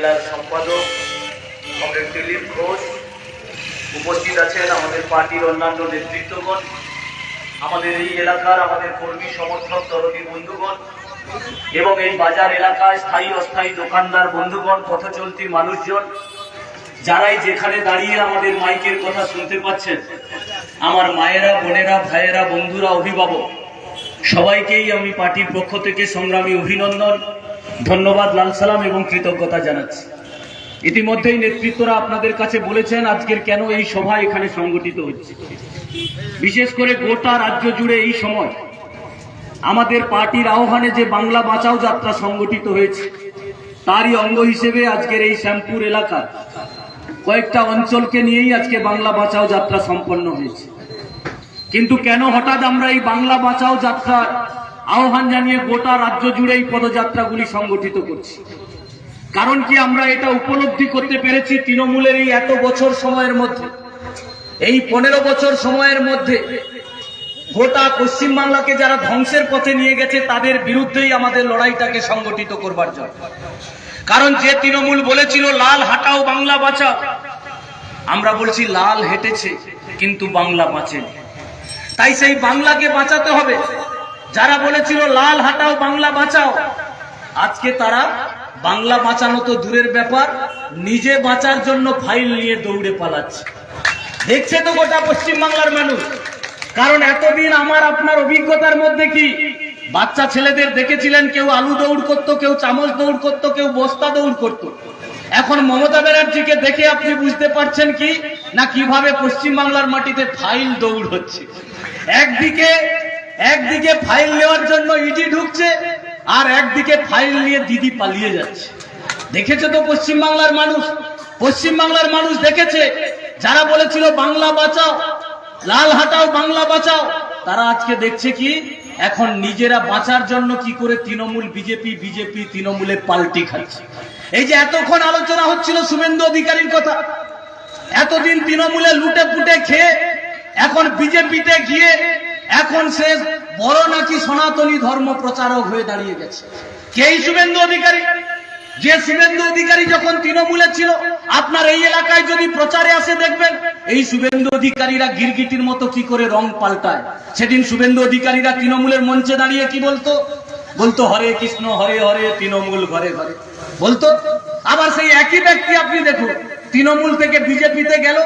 জেলার সম্পাদক কমরেড দিলীপ ঘোষ, উপস্থিত আছেন আমাদের পার্টির অন্যান্য নেতৃত্বগণ, আমাদের এই এলাকার আমাদের কর্মী সমর্থক দরদী বন্ধুগণ এবং এই বাজার এলাকায় স্থায়ী অস্থায়ী দোকানদার বন্ধুগণ, পথচলতি মানুষজন, যারাই যেখানে দাঁড়িয়ে আমাদের মাইকের কথা শুনতে পাচ্ছেন, আমার মায়েরা, বোনেরা, ভাইয়েরা, বন্ধুরা, অভিভাবক, সবাইকেই আমি পার্টির পক্ষ থেকে সংগ্রামী অভিনন্দন, ধন্যবাদ, লাল সালাম এবং কৃতজ্ঞতা জানাচ্ছি। ইতিমধ্যেই নেতৃত্বরা আপনাদের কাছে বলেছেন আজকের কেন এই সভা এখানে সংগঠিত হচ্ছে। বিশেষ করে গোটা রাজ্য জুড়ে এই সময় আমাদের পার্টির আহ্বানে যে বাংলা বাঁচাও যাত্রা সংগঠিত হয়েছে, তারই অঙ্গ হিসেবে আজকের এই শ্যামপুর এলাকার কয়েকটা অঞ্চলকে নিয়েই আজকে বাংলা বাঁচাও যাত্রা সম্পন্ন হয়েছে। কিন্তু কেন হঠাৎ আমরা এই বাংলা বাঁচাও যাত্রার আহ্বান জানিয়ে গোটা রাজ্য জুড়ে এই পদযাত্রাগুলি সংগঠিত করছি? কারণ কি, আমরা এটা উপলব্ধি করতে পেরেছি তৃণমূলের এই এত বছর সময়ের মধ্যে, এই 15 বছর সময়ের মধ্যে গোটা পশ্চিমবাংলাকে যারা ধ্বংসের পথে নিয়ে গেছে তাদের বিরুদ্ধেই আমাদের লড়াইটাকে সংগঠিত করবার জন্য। কারণ যে তৃণমূল বলেছিল লাল হাটাও বাংলা বাঁচাও, আমরা বলছি লাল হেঁটেছে কিন্তু বাংলা বাঁচেনি। তাই সেই বাংলাকে বাঁচাতে হবে। যারা বলেছিল লাল হাটাও বাংলা বাঁচাও, আজকে তারা বাংলা বাঁচানো তো দূরের ব্যাপার, নিজে বাঁচার জন্য ফাইল নিয়ে দৌড়ে পালাচ্ছে। দেখছে তো গোটা পশ্চিমবাংলার মানুষ। কারণ এতদিন আমার আপনার অভিজ্ঞতার মধ্যে কি, বাচ্চা ছেলেদের দেখেছিলেন কেউ আলু দৌড় করতো, কেউ চামচ দৌড় করতো, কেউ বস্তা দৌড় করতো। এখন মমতা ব্যানার্জিকে দেখে আপনি বুঝতে পারছেন কি না, কিভাবে পশ্চিমবাংলার মাটিতে ফাইল দৌড় হচ্ছে। একদিকে ফাইল নেওয়ার জন্য ইডি ঢুকছে, আর একদিকে ফাইল নিয়ে দিদি পালিয়ে যাচ্ছে। দেখেছে তো পশ্চিমবাংলার মানুষ। পশ্চিমবাংলার মানুষ দেখেছে যারা বলেছিল বাংলা বাঁচাও, লাল হাটাও বাংলা বাঁচাও, তারা আজকে দেখছে কি এখন নিজেরা বাঁচার জন্য কি করে তৃণমূল বিজেপি তৃণমূলে পাল্টি খাচ্ছে। এই যে এতক্ষণ আলোচনা হচ্ছিল শুভেন্দু অধিকারীর কথা, এতদিন তৃণমূলে লুটে পুটে খেয়ে এখন বিজেপিতে গিয়ে এখন সে বড় নাকি সনাতনী ধর্ম প্রচারক হয়ে দাঁড়িয়ে গেছে। কে শুভেন্দু অধিকারী? যে শুভেন্দু অধিকারী যখন তৃণমূলে ছিল, আপনার এই এলাকায় যদি প্রচারে আসে দেখবেন এই শুভেন্দু অধিকারীরা গিরগিটির মতো কি করে রং পাল্টায়। সেদিন শুভেন্দু অধিকারীরা তৃণমূলের মঞ্চে দাঁড়িয়ে কি বলতো হরে কৃষ্ণ হরে হরে তৃণমূল ঘরে ঘরে বলতো। আবার সেই একই ব্যক্তি আপনি দেখুন তৃণমূল থেকে বিজেপিতে গেল,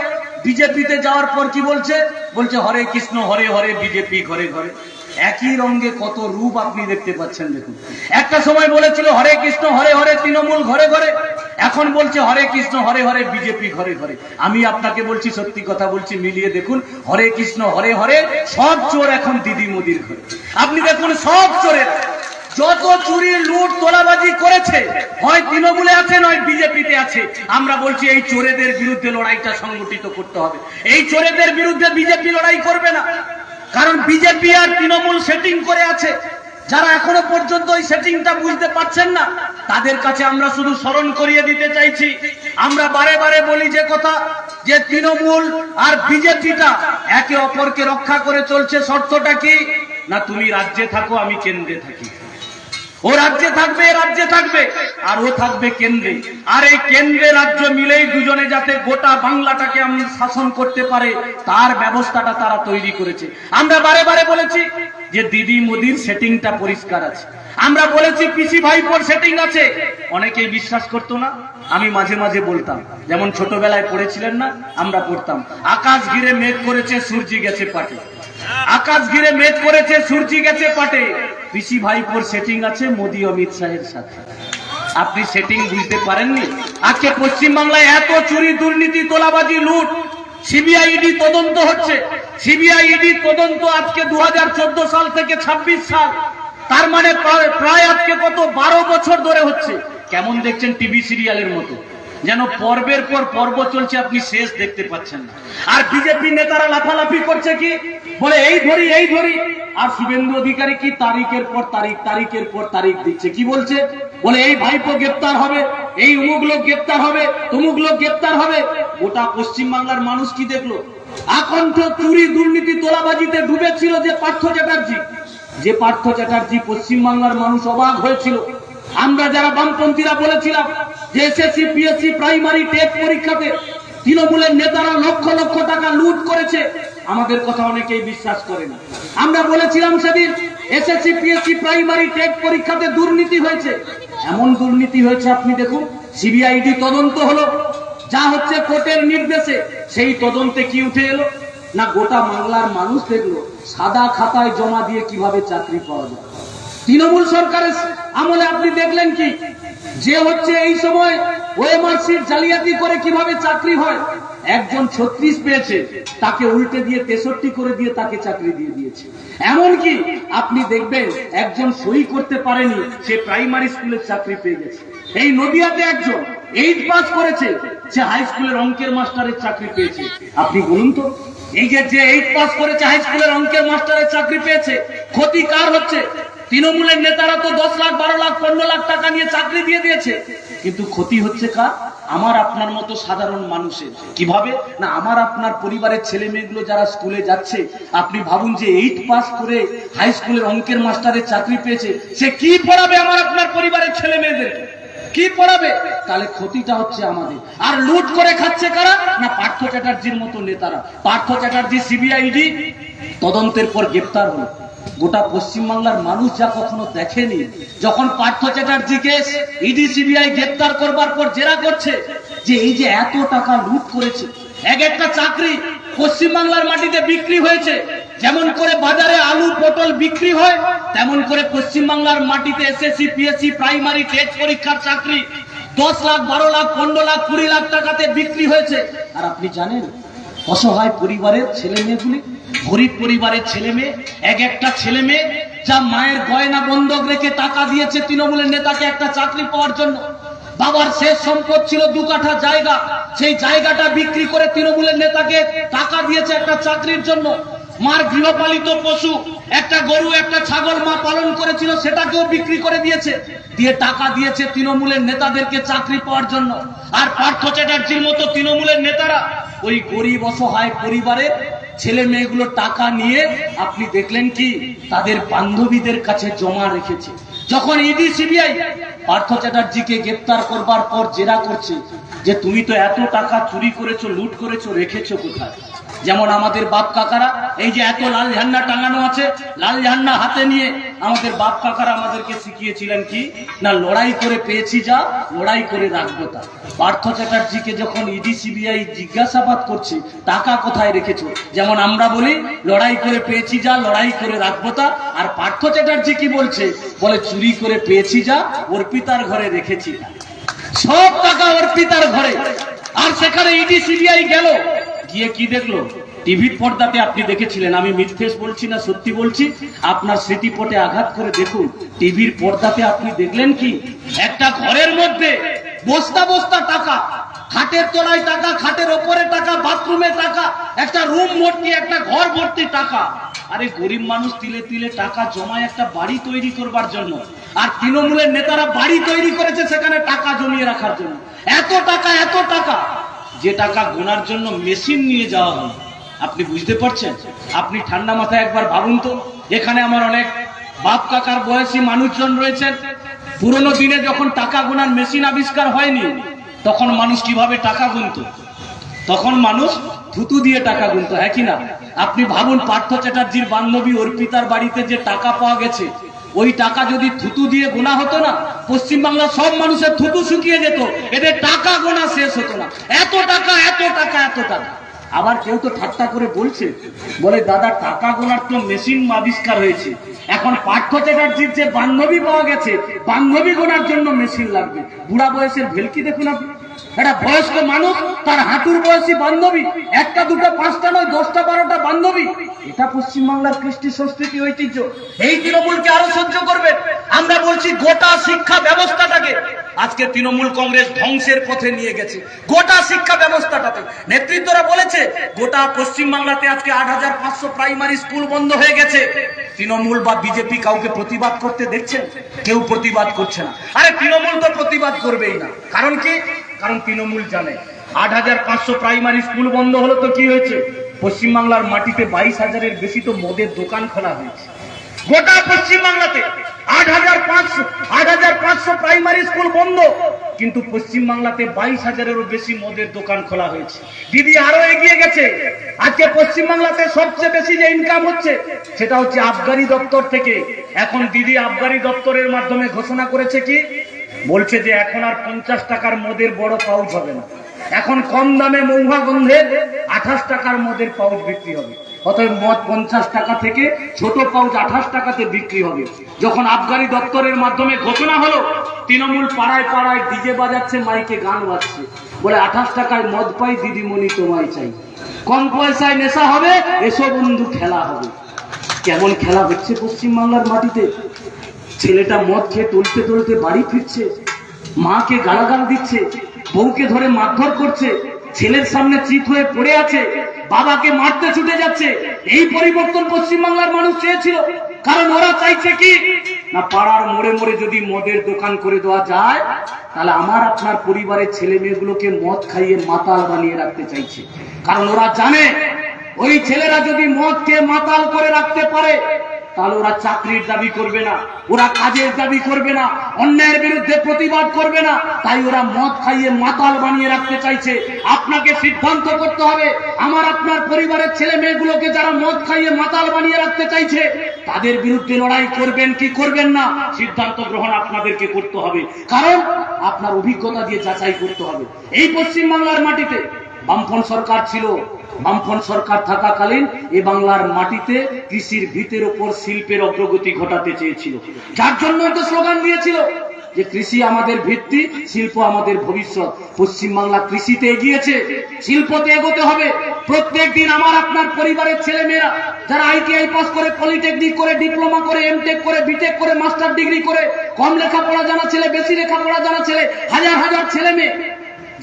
বিজেপিতে যাওয়ার পর কি বলছে হরে কৃষ্ণ হরে হরে বিজেপি ঘরে ঘরে। একই রঙে কত রূপ আপনি দেখতে পাচ্ছেন। দেখুন, একটা সময় বলেছিল হরে কৃষ্ণ হরে হরে তৃণমূল ঘরে ঘরে, এখন বলছে হরে কৃষ্ণ হরে হরে বিজেপি ঘরে ঘরে। আমি আপনাকে বলছি, সত্যি কথা বলছি, মিলিয়ে দেখুন, হরে কৃষ্ণ হরে হরে সব চোর এখন দিদি মোদির ঘরে। আপনি দেখুন সব চোরের যত চুরি লুট তোলাবাজি করেছে হয় তৃণমূলে আছে নয় বিজেপিতে আছে। আমরা বলছি এই চোরেদের বিরুদ্ধে লড়াইটা সংগঠিত করতে হবে। এই চোরেদের বিরুদ্ধে বিজেপি লড়াই করবে না, কারণ বিজেপি আর তৃণমূল সেটিং করে আছে। যারা এখনো পর্যন্ত ওই সেটিংটা বুঝতে পারছেন না, তাদের কাছে আমরা শুধু স্মরণ করিয়ে দিতে চাইছি। আমরা বারে বারে বলি যে কথা, যে তৃণমূল আর বিজেপিটা একে অপরকে রক্ষা করে চলছে। শর্তটা কি না, তুমি রাজ্যে থাকো, আমি কেন্দ্রে থাকি। ও রাজ্যে থাকবে, রাজ্যে থাকবে, আর ও থাকবে কেন্দ্রে। আর এই কেন্দ্রে রাজ্য মিলেই দুজনে যাতে গোটা বাংলাটাকে আমি শাসন করতে পারে, তার ব্যবস্থাটা তারা তৈরি করেছে। আমরা বারে বারে বলেছি যে দিদি মোদির সেটিংটা পরিষ্কার আছে। আমরা বলেছি পিসি ভাইপোর সেটিং আছে। অনেকেই বিশ্বাস করতো না, আমি মাঝে মাঝে বলতাম, যেমন ছোটবেলায় পড়েছিলেন না, আমরা পড়তাম আকাশ ঘিরে মেঘ করেছে সূর্য গেছে পাটে, আকাশ ঘিরে মেঘ করেছে সূর্য গেছে পাটে। পিসি ভাইপোর সেটিং আছে মোদি অমিত শাহের সাথে। আপনি সেটিং বুঝতে পারেননি। আজকে পশ্চিমবাংলায় এত চুরি দুর্নীতি তোলাবাজি লুট, সিবিআই ইডি তদন্ত হচ্ছে। সিবিআই ইডি তদন্ত আজকে 2014 সাল থেকে 26 সাল, তার মানে প্রায় আজকে কত 12 বছর ধরে হচ্ছে। কেমন দেখছেন টিভি সিরিয়ালের মতো, যেন পর্বের পর পর্ব চলছে, আপনি শেষ দেখতে পাচ্ছেন না। আর বিজেপি নেতারা লাফালাফি করছে কি বলে এই ধরি এই ধরি, আর শুভেন্দু অধিকারী কি তারিখের পর তারিখের পর তারিখ দিচ্ছে। কি বলছে বলে এই ভাইপো গ্রেপ্তার হবে, এই অমুক লোক গ্রেপ্তার হবে, তমুক লোক গ্রেপ্তার হবে। গোটা পশ্চিমবাংলার মানুষ কি দেখলো? আকণ্ঠ চুরি দুর্নীতি তোলাবাজিতে ডুবেছিল যে পার্থ চ্যাটার্জি পশ্চিমবাংলার মানুষ অবাক হয়েছিল। আমরা যারা বামপন্থীরা বলেছিলাম যে এসএসসি পিএসসি প্রাইমারি টেস্ট পরীক্ষাতে তৃণমূলের নেতারা লক্ষ লক্ষ টাকা লুট করেছে, আমাদের কথা অনেকেই বিশ্বাস করে না। আমরা বলেছিলাম সেদিন এসএসসি পিএসসি প্রাইমারি টেস্ট পরীক্ষাতে দুর্নীতি হয়েছে, এমন দুর্নীতি হয়েছে আপনি দেখুন। সিবিআইডি তদন্ত হলো, যা হচ্ছে কোর্টের নির্দেশে, সেই তদন্তে কি উঠে এলো না গোটা বাংলার মানুষ দেখলো সাদা খাতায় জমা দিয়ে কিভাবে চাকরি পাওয়া যায়। তৃণমূল সরকারের আমলে আপনি দেখলেন কি যে হচ্ছে এই সময় ওএমআর সিট জালিয়াতি করে কিভাবে চাকরি হয়। একজন 36 পেয়েছে, তাকে উল্টে দিয়ে 63 করে দিয়ে তাকে চাকরি দিয়ে দিয়েছে। এমনকি আপনি দেখবেন একজন সই করতে পারেনি, সে প্রাইমারি স্কুলের চাকরি পেয়ে গেছে। এই নদিয়াতে একজন 8 পাস করেছে, সে হাই স্কুলের অঙ্কের মাস্টারের চাকরি পেয়েছে। আপনি বলুন তো, এই যে 8 পাস করেছে হাই স্কুলের অঙ্কের মাস্টারের চাকরি পেয়েছে, ক্ষতি কার হচ্ছে? তৃণমূলের নেতারা তো 10 লাখ 12 লাখ 15 লাখ টাকা নিয়ে চাকরি দিয়ে দিয়েছে, কিন্তু ক্ষতি হচ্ছে কার? আমার আপনার মতো সাধারণ মানুষের। কিভাবে না, আমার আপনার পরিবারের ছেলে মেয়েগুলো যারা স্কুলে যাচ্ছে, আপনি ভাবুন যে 8 পাস করে হাই স্কুলের অঙ্কের মাস্টারের চাকরি পেয়েছে, সে কি পড়াবে আমার আপনার পরিবারের ছেলে মেয়েদের? কি পড়াবে? তাহলে ক্ষতিটা হচ্ছে আমাদের। আর লুট করে খাচ্ছে কারা? না পার্থ চ্যাটার্জির মতো নেতারা। পার্থ চ্যাটার্জি সিবিআইডি তদন্তের পর গ্রেপ্তার হল। গোটা পশ্চিমবাংলার মানুষ যা কখনো দেখেনি, যখন পার্থ চ্যাটার্জিকে ইডি সিবিআই গ্রেপ্তার করবার পর জেরা করছে যে এই যে এত টাকা লুট করেছে, এক একটা চাকরি পশ্চিমবাংলার মাটিতে বিক্রি হয়েছে। যেমন করে বাজারে আলু পটল বিক্রি হয়, তেমন করে পশ্চিমবাংলার মাটিতে এসএসসি পিএসসি প্রাইমারি টেস্ট পরীক্ষার চাকরি 10 লাখ 12 লাখ 15 লাখ 20 লাখ টাকাতে বিক্রি হয়েছে। আর আপনি জানেন অসহায় পরিবারের ছেলে মেয়েগুলি, গরিব পরিবারের ছেলে মেয়ে, এক একটা ছেলে মেয়ে যা মায়ের গয়না বন্ধক রেখে টাকা দিয়েছে তৃণমূলের নেতাকে একটা চাকরি পাওয়ার জন্য। বাবার শেষ সম্পদ ছিল 2 কাঠা জায়গা, সেই জায়গাটা বিক্রি করে তৃণমূলের নেতাকে টাকা দিয়েছে একটা চাকরির জন্য। মার গৃহপালিত পশু একটা গরু একটা ছাগল মা পালন করেছিল, সেটাকেও বিক্রি করে দিয়েছে, দিয়ে টাকা দিয়েছে তৃণমূলের নেতাদেরকে চাকরি পাওয়ার জন্য। আর পার্থ চ্যাটার্জির মতো তৃণমূলের নেতারা ওই গরিব অসহায় পরিবারের ছেলে মেয়েগুলো টাকা নিয়ে আপনি দেখলেন কি তাদের বান্ধবীদের কাছে জমা রেখেছে। যখন ইডি সিবিআই পার্থ চ্যাটার্জিকে গ্রেপ্তার করবার পর জেরা করছে যে তুমি তো এত টাকা চুরি করেছো, লুট করেছো, রেখেছো কোথায়? যেমন আমাদের বাপ কাকারা, এই যে এত লাল ঝান্ডা টাঙানো আছে, লাল ঝান্ডা হাতে নিয়ে আমাদের বাপ কাকারা আমাদেরকে শিখিয়েছিলেন কি না লড়াই করে পেয়েছি যা, লড়াই করে রাখবো তা। পার্থ চ্যাটার্জিকে যখন ইডি সিবিআই জিজ্ঞাসাবাদ করছে টাকা কোথায় রেখেছো, যেমন আমরা বলি লড়াই করে পেয়েছি যা, লড়াই করে রাখবো তা। আর পার্থ চ্যাটার্জি কি বলছে? বলে চুরি করে পেয়েছি যা, অর্পিতার ঘরে রেখেছি তা। সব টাকা অর্পিতার ঘরে। আর সেখানে ইডি সিবিআই গেল, গিয়ে কি দেখলো? টিভির পর্দাতে আপনি দেখেছিলেন, আমি মিথ্যে বলছি না সত্যি বলছি, আপনার স্মৃতিপটে আঘাত করে দেখুন। টিভির পর্দাতে আপনি দেখলেন কি একটা ঘরের মধ্যে বস্তা বস্তা টাকা, খাটের তলায় টাকা, খাটের ওপরে টাকা, বাথরুমে টাকা, একটা রুম ভর্তি, একটা ঘর ভর্তি টাকা। আরে গরিব মানুষ তিলে তিলে টাকা জমায় একটা বাড়ি তৈরি করবার জন্য, আর তৃণমূলের নেতারা বাড়ি তৈরি করেছে সেখানে টাকা জমিয়ে রাখার জন্য। এত টাকা, এত টাকা, যে টাকা গোনার জন্য মেশিন নিয়ে যাওয়া হয়। আপনি বুঝতে পারছেন? আপনি ঠান্ডা মাথায় একবার ভাবুন তো, এখানে আমার অনেক বাপ কাকার বয়সী মানুষজন রয়েছেন। পুরনো দিনে যখন টাকা গোনার মেশিন আবিষ্কার হয়নি, তখন মানুষ কিভাবে টাকা গুনতো? তখন মানুষ থুতু দিয়ে টাকা গুনতো, হ্যাঁ কি না? আপনি ভাবুন পার্থ চ্যাটার্জির বান্ধবী অর্পিতার বাড়িতে যে টাকা পাওয়া গেছে, ওই টাকা যদি থুতু দিয়ে গোনা হতো না, পশ্চিমবাংলার সব মানুষের থুতু শুকিয়ে যেত, এদের টাকা গোনা শেষ হতো না। এত টাকা, এত টাকা, এত টাকা। আবার কেউ তো ঠাট্টা করে বলছে, বলে দাদা টাকা গোনার তো মেশিন আবিষ্কার হয়েছে, এখন পার্থ চ্যাটার্জির যে বান্ধবী পাওয়া গেছে, বান্ধবী গোনার জন্য মেশিন লাগবে। বুড়া বয়সের ভেলকি দেখুন আপনি, একটা বয়স্ক মানুষ, তার হাঁটুর বয়সী বান্ধবী, একটা দুটো পাঁচটা নয় 10টা 12টা বান্ধবী। এটা পশ্চিমবাংলার কৃষ্টি সংস্কৃতি ঐতিহ্য। এই তৃণমূলকে আরো সহ্য করবেন? আমরা বলছি গোটা শিক্ষা ব্যবস্থাটাকে আজকে তৃণমূল কংগ্রেস ধ্বংসের পথে নিয়ে গেছে। গোটা শিক্ষা ব্যবস্থাটাতে নেতৃত্বরা বলেছে গোটা পশ্চিমবাংলাতে আজকে 8500 প্রাইমারি স্কুল বন্ধ হয়ে গেছে। তৃণমূল বা বিজেপি কাউকে প্রতিবাদ করতে দেখছেন? কেউ প্রতিবাদ করছে না। আরে তৃণমূল তো প্রতিবাদ করবেই না। কারণ কি? কারণ তৃণমূল জানে 8500 প্রাইমারি স্কুল বন্ধ হলো তো কি হয়েছে? পশ্চিমবাংলার মাটিতে 22,000-এর বেশি তো মদের দোকান খোলা হয়েছে। গোটা পশ্চিমবাংলাতে 8,500 প্রাইমারি স্কুল বন্ধ, কিন্তু পশ্চিমবাংলাতে 22,000-এরও বেশি মদের দোকান খোলা হয়েছে। দিদি আরো এগিয়ে গেছে। আজকে পশ্চিমবাংলাতে সবচেয়ে বেশি যে ইনকাম হচ্ছে সেটা হচ্ছে আবগারি দপ্তর থেকে। এখন দিদি আবগারি দপ্তরের মাধ্যমে ঘোষণা করেছে কি, বলছে যে এখন আর 50 টাকার মদের বড় পাউচ হবে না, এখন কম দামে মহুয়া গন্ধের 28 টাকার মদের পাউচ বিক্রি হবে। অতএব মদ 50 টাকা থেকে ছোট পাউচ 28 টাকাতে বিক্রি হবে। যখন আবগারি দপ্তরের মাধ্যমে ঘোষণা হলো, তৃণমূল পাড়ায় পাড়ায় ডিজে বাজাচ্ছে, মাইকে গান বাজছে, বলে 28 টাকায় মদ পাই দিদিমণি তোমায় চাই, কম পয়সায় নেশা হবে, এসো বন্ধু খেলা হবে। কেমন খেলা হচ্ছে পশ্চিমবাংলার মাটিতে। ছেলেটা মদ খেয়ে টলতে টলতে বাড়ি ফিরছে, মাকে গালাগাল দিচ্ছে, বউকে ধরে মারধর করছে, ছেলের সামনে চিত হয়ে পড়ে আছে, বাবাকে মারতে ছুটে যাচ্ছে। এই পরিবর্তন পশ্চিমবাংলার মানুষ চেয়েছিল। কারণ ওরা চাইছে কি না, পাড়ার মোড়ে মোড়ে যদি মদের দোকান করে দেওয়া যায়, তাহলে আমার আপনার পরিবারের ছেলে মেয়েগুলোকে মদ খাইয়ে মাতাল বানিয়ে রাখতে চাইছে। কারণ ওরা জানে ওই ছেলেরা যদি মদ খেয়ে মাতাল করে রাখতে পারে, তাহলে ওরা চাকরির দাবি করবে না, ওরা কাজের দাবি করবে না, অন্যায়ের বিরুদ্ধে প্রতিবাদ করবে না। তাই ওরা মদ খাইয়ে মাতাল বানিয়ে রাখতে চাইছে। আপনাকে সিদ্ধান্ত করতে হবে, আমার আপনার পরিবারের ছেলে মেয়েগুলোকে যারা মদ খাইয়ে মাতাল বানিয়ে রাখতে চাইছে, তাদের বিরুদ্ধে লড়াই করবেন কি করবেন না, সিদ্ধান্ত গ্রহণ আপনাদেরকে করতে হবে। কারণ আপনার অভিজ্ঞতা দিয়ে যাচাই করতে হবে। এই পশ্চিমবাংলার মাটিতে বামফ্রন্ট সরকার ছিল, বামফ্রন্ট সরকার থাকাকালীন এ বাংলার মাটিতে কৃষির ভিতের উপর শিল্পের অগ্রগতি ঘটাতে চেয়েছিল। যার জন্যই তো স্লোগান দিয়েছিল যে কৃষি আমাদের ভিত্তি, শিল্প আমাদের ভবিষ্যৎ। পশ্চিমবাংলা কৃষিতে এগিয়েছে, শিল্পতে এগোতে হবে। প্রত্যেক দিন আমার আপনার পরিবারের ছেলে মেয়েরা যারা ITI পাস করে, পলিটেকনিক করে, ডিপ্লোমা করে, এমটেক করে, বিটেক করে, মাস্টার ডিগ্রি করে, কম লেখাপড়া জানা ছেলে, বেশি লেখাপড়া জানা ছেলে, হাজার হাজার ছেলে মেয়ে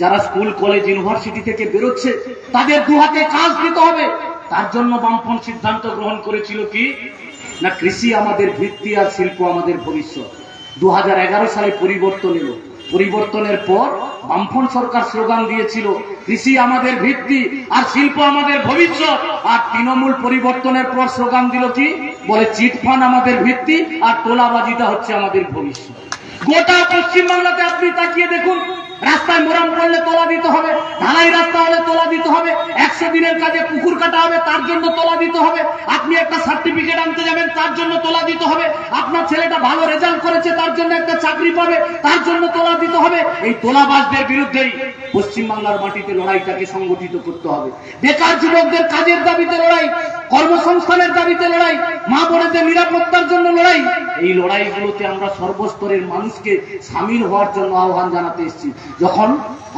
যারা স্কুল কলেজ ইউনিভার্সিটি থেকে বেরোচ্ছে, তাদের দুহাতে কাজ দিতে হবে। তার জন্য বামফ্রন্ট সিদ্ধান্ত গ্রহণ করেছিল কি না, কৃষি আমাদের ভিত্তি আর শিল্প আমাদের ভবিষ্যৎ। 2011 সালে পরিবর্তন এলো। পরিবর্তনের পর বামফ্রন্ট সরকার স্লোগান দিয়েছিল কৃষি আমাদের ভিত্তি আর শিল্প আমাদের ভবিষ্যৎ। আর তৃণমূল পরিবর্তনের পর স্লোগান দিল কি, বলে চিটফান্ড আমাদের ভিত্তি আর তোলাবাজিটা হচ্ছে আমাদের ভবিষ্যৎ। গোটা পশ্চিমবাংলাতে আপনি তাকিয়ে দেখুন, রাস্তায় মোরাম করলে তোলা দিতে হবে, ঢালাই রাস্তা হলে তোলা দিতে হবে, 100 দিনের কাজে পুকুর কাটা হবে তার জন্য তোলা দিতে হবে, আপনি একটা সার্টিফিকেট আনতে যাবেন তার জন্য তোলা দিতে হবে, আপনার ছেলেটা ভালো রেজাল্ট করেছে তার জন্য একটা চাকরি পাবে তার জন্য তোলা দিতে হবে। এই তোলাবাজদের বিরুদ্ধেই পশ্চিমবাংলার মাটিতে লড়াইটাকে সংগঠিত করতে হবে। বেকার যুবকদের কাজের দাবিতে লড়াই, কর্মসংস্থানের দাবিতে লড়াই, মা বোনেদের নিরাপত্তার জন্য লড়াই। এই লড়াইগুলোতে আমরা সর্বস্তরের মানুষকে সামিল হওয়ার জন্য আহ্বান জানাতে এসেছি। যখন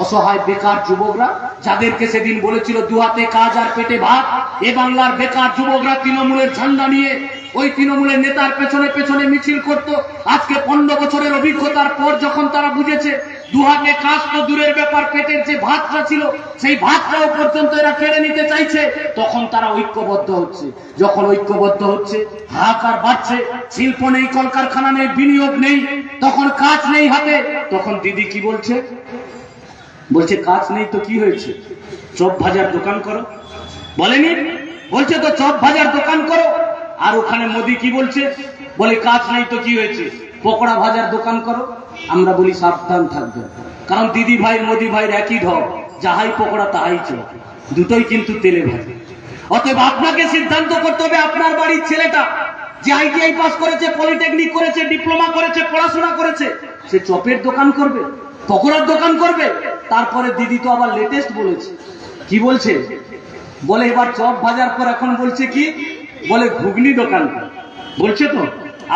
অসহায় বেকার যুবকরা, যাদেরকে সেদিন বলেছিল দুহাতে কাজ আর পেটে ভাত, এ বাংলার বেকার যুবকরা তৃণমূলের ঝান্ডা নিয়ে ওই তৃণমূলের নেতার পেছনে পেছনে মিছিল করত। আজকে 15 বছরের অভিজ্ঞতার পর যখন তারা বুঝেছে দুহাতে কাজ তো দূরের ব্যাপার, পেটের যে ভাতটা ছিল সেই ভাতটাও পর্যন্ত এরা কেড়ে নিতে চাইছে, তখন তারা ঐক্যবদ্ধ হচ্ছে। যখন ঐক্যবদ্ধ হচ্ছে, হাহাকার বাড়ছে, শিল্প নেই, কলকারখানা নেই, বিনিয়োগ নেই, তখন কাজ নেই হাতে। তখন দিদি কি বলছে, বলছে কাজ নেই তো কি হয়েছে, চপ ভাজার দোকান করো। বলেনি, বলছে তো চপ ভাজার দোকান করো। আর ওখানে মোদি কি বলছে, বলে কাজ নেই তো কি হয়েছে, পকোড়া ভাজার দোকান করো। আমরা বলি সাবধান থাকবে, কারণ দিদি ভাই মোদি ভাইয়ের একই ঢপ, যাহাই পকোড়া তাহাই চপ, দুটোই কিন্তু তেলে ভাজে। অতএব আপনাকে সিদ্ধান্ত করতে হবে, আপনার বাড়ির ছেলেটা যে ITI পাস করেছে, পলিটেকনিক করেছে, ডিপ্লোমা করেছে, পড়াশোনা করেছে, সে চপের দোকান করবে, পকোড়ার দোকান করবে। তারপরে দিদি তো আবার লেটেস্ট বলেছে, কি বলছে, বলে এবার চপ ভাজার পর এখন বলছে কি, বলে ঘুগনি দোকান বলছে। তো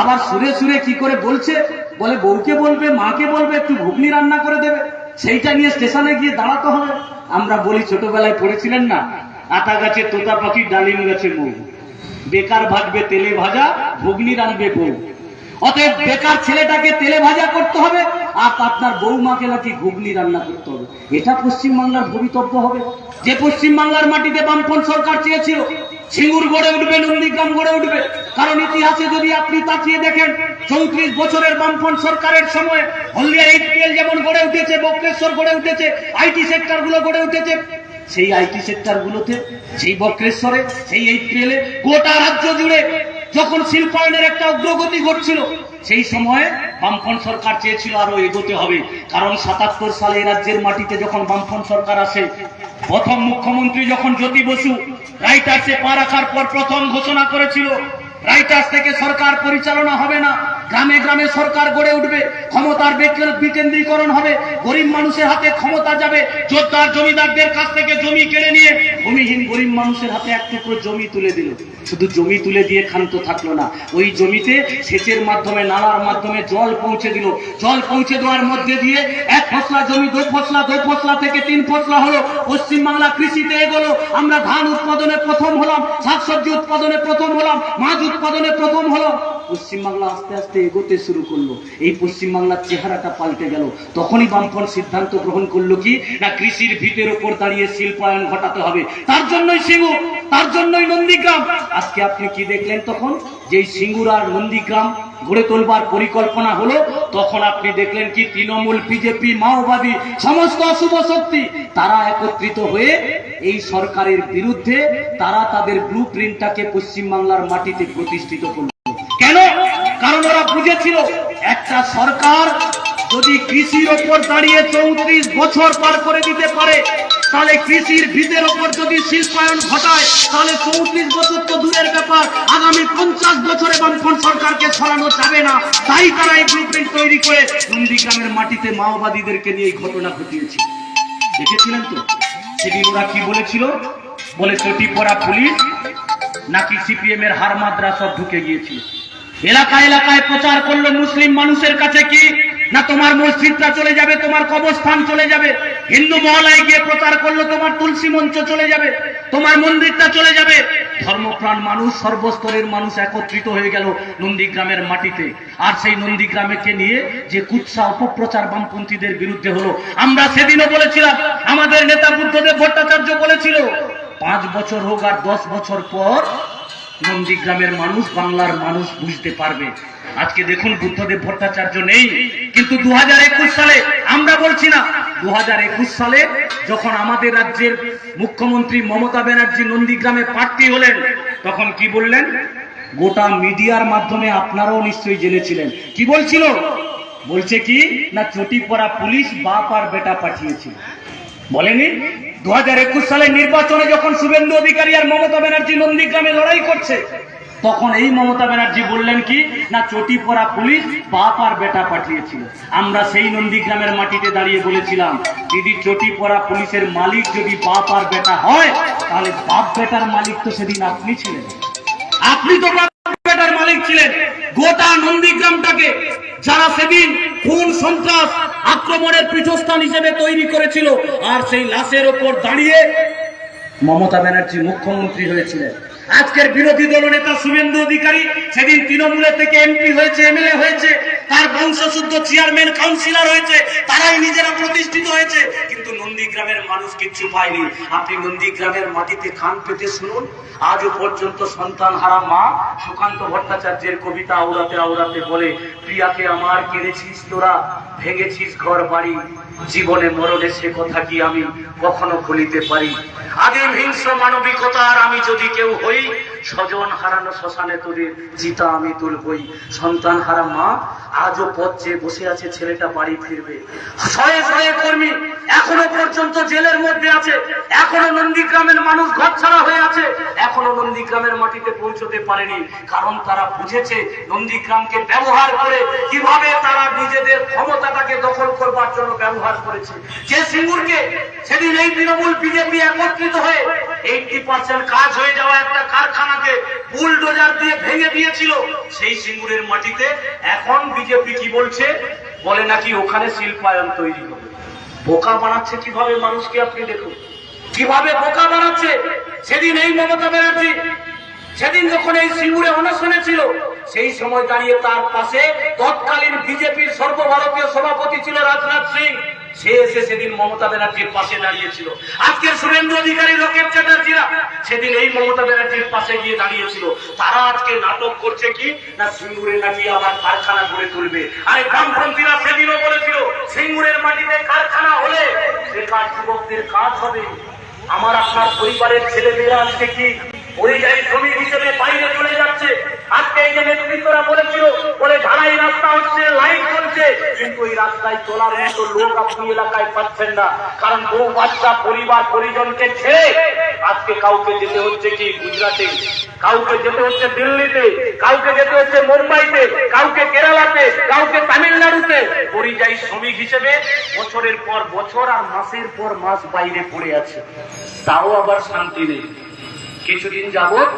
আবার সুরে সুরে কি করে বলছে, বলে বউকে বলবে, মাকে বলবে একটু ঘুগনি রান্না করে দেবে, সেইটা নিয়ে স্টেশনে গিয়ে দাঁড়াতে হবে। আমরা বলি, ছোটবেলায় পড়েছিলেন না, আটা গাছে তোতা পাখি, ডালিম গাছে মৌ, বেকার ভাজবে তেলে ভাজা, ঘুগনি রানবে বউ। অতএব বেকার ছেলেটাকে তেলে ভাজা করতে হবে, আর আপনার বৌমাকে নাকি ঘুগনি রান্না করতে হবে। এটা পশ্চিমবাংলার ভবিতব্য হবে। যে পশ্চিমবাংলার মাটিতে বামফ্রন্ট সরকার চেয়েছিল সিঙ্গুর গড়ে উঠবে, নন্দীগ্রাম গড়ে উঠবে। কারণ ইতিহাসে যদি আপনি তাকিয়ে দেখেন, 34 বছরের বামফ্রন্ট সরকারের সময় হলদিয়া HPL যেমন গড়ে উঠেছে, বক্রেশ্বর গড়ে উঠেছে, IT সেক্টর গুলো গড়ে উঠেছে। সেই IT সেক্টর গুলোতে, সেই বক্রেশ্বরে, সেই HPL-এ গোটা রাজ্য জুড়ে যখন শিল্পায়নের একটা অগ্রগতি ঘটছিল, সেই সময়ে বামফ্রন্ট সরকার চেয়েছিল আরো এগোতে হবে। কারণ ৭৭ সালে রাজ্যের মাটিতে যখন বামফ্রন্ট সরকার আসে, প্রথম মুখ্যমন্ত্রী যখন জ্যোতি বসু রাইটার্সে পা রাখার পর প্রথম ঘোষণা করেছিল রাইটার্স থেকে সরকার পরিচালনা হবে না, গ্রামে গ্রামে সরকার গড়ে উঠবে, ক্ষমতার বিকেন্দ্রীকরণ হবে, গরিব মানুষের হাতে ক্ষমতা যাবে, জোরদার জমিদারদের কাছ থেকে জমি কেড়ে নিয়ে ভূমিহীন গরিব মানুষের হাতে এক টুকরো জমি তুলে দিল। শুধু জমি তুলে দিয়ে ক্ষান্ত থাকলো না, ওই জমিতে সেচের মাধ্যমে, নালার মাধ্যমে জল পৌঁছে দিল। জল পৌঁছে দেওয়ার মধ্যে দিয়ে এক ফসলা জমি দুই ফসলা থেকে 3 ফসলা হলো। পশ্চিমবাংলা কৃষিতে এগোলো, আমরা ধান উৎপাদনে প্রথম হলাম, শাকসবজি উৎপাদনে প্রথম হলাম, মাছ উৎপাদনে প্রথম হলো। পশ্চিমবাংলা আস্তে আস্তে এগোতে শুরু করলো। এই পশ্চিমবাংলার চেহারাটা পাল্টে গেল। তখনই বামফ্রন্ট সিদ্ধান্ত গ্রহণ করলো কি না, কৃষির ভিতের উপর দাঁড়িয়ে শিল্পায়ন ঘটাতে হবে। তার জন্যই সিঙ্গুর, তার জন্যই নন্দীগ্রাম। আজকে আপনি কি দেখলেন, তখন যেই সিঙ্গুর আর নন্দীগ্রাম গড়ে তোলবার পরিকল্পনা হলো, তখন আপনি দেখলেন কি তৃণমূল, বিজেপি, মাওবাদী, সমস্ত অশুভ শক্তি তারা একত্রিত হয়ে এই সরকারের বিরুদ্ধে তারা তাদের ব্লু প্রিন্টটাকে পশ্চিমবাংলার মাটিতে প্রতিষ্ঠিত করল। কেন? কারণ ওরা বুঝেছিল একটা সরকার যদি কৃষির ওপর দাঁড়িয়ে 34 বছর পার করে দিতে পারে, তাহলে কৃষির ভিতের ওপর যদি শিল্পায়ন ঘটায়, তাহলে 34 বছর তো দূরের ব্যাপার, আগামী 50 বছরে বামফ্রন্ট সরকারকে সরানো যাবে না। তাই তারা এই ব্লুপ্রিন্ট তৈরি করে নন্দীগ্রামের মাটিতে মাওবাদীদেরকে নিয়ে এই ঘটনা ঘটিয়েছে। দেখেছিলেন তো সেদিন ওরা কি বলেছিল? বলে চটি পড়া পুলিশ নাকি সিপিএম এর হার মাদ্রা সব ঢুকে গিয়েছিল। এলাকায় এলাকায় প্রচার করলো মুসলিম মানুষের কাছে কি না, তোমার মসজিদটা চলে যাবে, তোমার কবরস্থান চলে যাবে। হিন্দু মহলায় গিয়ে প্রচার করলো তোমার তুলসী মঞ্চ চলে যাবে, তোমার মন্দিরটা চলে যাবে। ধর্মপ্রাণ মানুষ, সর্বস্তরের মানুষ একত্রিত হয়ে গেল নন্দীগ্রামের মাটিতে। আর সেই নন্দীগ্রামকে নিয়ে যে কুৎসা অপপ্রচার বামপন্থীদের বিরুদ্ধে হলো, আমরা সেদিনও বলেছিলাম, আমাদের নেতা বুদ্ধদেব ভট্টাচার্য বলেছিল 5 বছর হোক আর 10 বছর পর নন্দীগ্রামের মানুষ, বাংলার মানুষ বুঝতে পারবে। আজকে দেখুন বুদ্ধদেব ভট্টাচার্য নেই, কিন্তু 2021 সালে, আমরা বলছি না, 2021 সালে যখন আমাদের রাজ্যের মুখ্যমন্ত্রী মমতা ব্যানার্জি নন্দীগ্রামে প্রার্থী হলেন, তখন কি বললেন? গোটা মিডিয়ার মাধ্যমে আপনারাও নিশ্চয়ই জেনেছিলেন। কি বলছিল? বলছে কি না, চটি পড়া পুলিশ বাপ আর বেটা পাঠিয়েছিল। বলেনি? 2021 সালের নির্বাচনে যখন শুভেন্দু অধিকারী আর মমতা ব্যানার্জি নন্দীগ্রামে লড়াই করছে, তখন এই মমতা ব্যানার্জি বললেন কি না, চটি পড়া পুলিশ বাপ আর বেটা পাঠিয়েছিল। আমরা সেই নন্দীগ্রামের মাটিতে দাঁড়িয়ে বলেছিলাম, দিদি চটি পড়া পুলিশের মালিক যদি বাপ আর বেটা হয়, তাহলে বাপ বেটার মালিক তো সেদিন আপনি ছিলেন। আপনি তো বাপ বেটার মালিক ছিলেন। গোটা নন্দীগ্রামটাকে যারা সেদিন খুন, সন্ত্রাস, আক্রমণের পীঠস্থান হিসেবে তৈরি করেছিল, আর সেই লাশের ওপর দাঁড়িয়ে মমতা ব্যানার্জি মুখ্যমন্ত্রী হয়েছিলেন। আজকের বিরোধী দলনেতা শুভেন্দু অধিকারী সেদিন তৃণমূলের থেকে এমপি হয়েছে, এমএলএ হয়েছে, তার বংশশুদ্ধ চেয়ারম্যান, কাউন্সিলর হয়েছে, তারাই নিজেরা প্রতিষ্ঠিত হয়েছে, কিন্তু নন্দীগ্রামের মানুষ কিচ্ছু পায়নি। আপনি নন্দীগ্রামের মাটিতে কান পেতে শুনুন, আজও পর্যন্ত সন্তান হারা মা সুকান্ত ভট্টাচার্যের কবিতা আওড়াতে আওড়াতে বলে, প্রিয়াকে আমার কেড়েছিস তোরা, ভেঙেছিস ঘর বাড়ি, জীবনে মরণে সে কথা কি আমি কখনো ভুলিতে পারি। আদিম হিংস্র মানবিকতার আমি যদি কেউ হই, স্বজন হারানো শ্মশানে তোদের চিতা আমি তুলবই। সন্তান হারা মা আজও পথ চেয়ে বসে আছে, ছেলেটা বাড়ি ফিরবে। শয়ে শয়ে কর্মী এখনো পর্যন্ত জেলের মধ্যে আছে, এখনো নন্দীগ্রামের মানুষ ঘরছাড়া হয়ে আছে, এখনো নন্দীগ্রামের মাটিতে পৌঁছতে পারেনি। কারণ তারা বুঝেছে নন্দীগ্রামকে ব্যবহার করে কিভাবে তারা নিজেদের ক্ষমতাটাকে দখল করবার জন্য ব্যবহার করেছে। যে সিঙ্গুরকে সেদিন এই তৃণমূল, বিজেপি একত্রিত হয়ে 80% কাজ হয়ে যাওয়া একটা কারখানাকে বুলডোজার দিয়ে ভেঙে দিয়েছিল, সেই সিঙ্গুরের মাটিতে এখন বিজেপি কি বলছে? বলে নাকি ওখানে শিল্পায়ন তৈরি হবে। বোকা বানাচ্ছে কিভাবে মানুষকে, আপনি দেখুন কিভাবে বোকা বানাচ্ছে। সেদিন এই মমতা ব্যানার্জি সেদিন যখন এই সিঙ্গুরে অনশনে ছিল, সেই সময় দাঁড়িয়ে তার পাশে তৎকালীন বিজেপির সর্বভারতীয় সভাপতি ছিল রাজনাথ সিং, সে এসে সেদিন মমতা ব্যানার্জির পাশে দাঁড়িয়েছিল। আজকের শুভেন্দু অধিকারী, লোকেশ চ্যাটার্জিরা সেদিন এই মমতা ব্যানার্জির পাশে গিয়ে দাঁড়িয়েছিল। তারা আজকে নাটক করছে কি না, সিঙ্গুরে নাকি আবার কারখানা গড়ে তুলবে। আরে বামপন্থীরা সেদিনও বলেছিল সিঙ্গুরের মাটিতে কারখানা হলে বেকার যুবকদের কাজ হবে। আমার আপনার পরিবারের ছেলেমেয়েরা আজকে কি পরিযায়ী শ্রমিক হিসেবে বাইরে চলে যাচ্ছে, আজকে এই যে নেতৃত্বরা বলেছিল, বলে ঢালাই রাস্তা হচ্ছে, লাইট চলছে, কিন্তু এই রাস্তায় চলার মতো লোক আপনি এলাকায় পাচ্ছেন না। কারণ বউ বাচ্চা পরিবার পরিজনকে ছেড়ে আজকে কাউকে যেতে হচ্ছে কি গুজরাটে, কাউকে যেতে হচ্ছে দিল্লিতে, কাউকে যেতে হচ্ছে মুম্বাইতে, কাউকে কেরালাতে, কাউকে তামিলনাড়ুতে পরিযায়ী শ্রমিক হিসেবে বছরের পর বছর আর মাসের পর মাস বাইরে পড়ে আছে। তাও আবার শান্তি নেই। কিছুদিন যাবত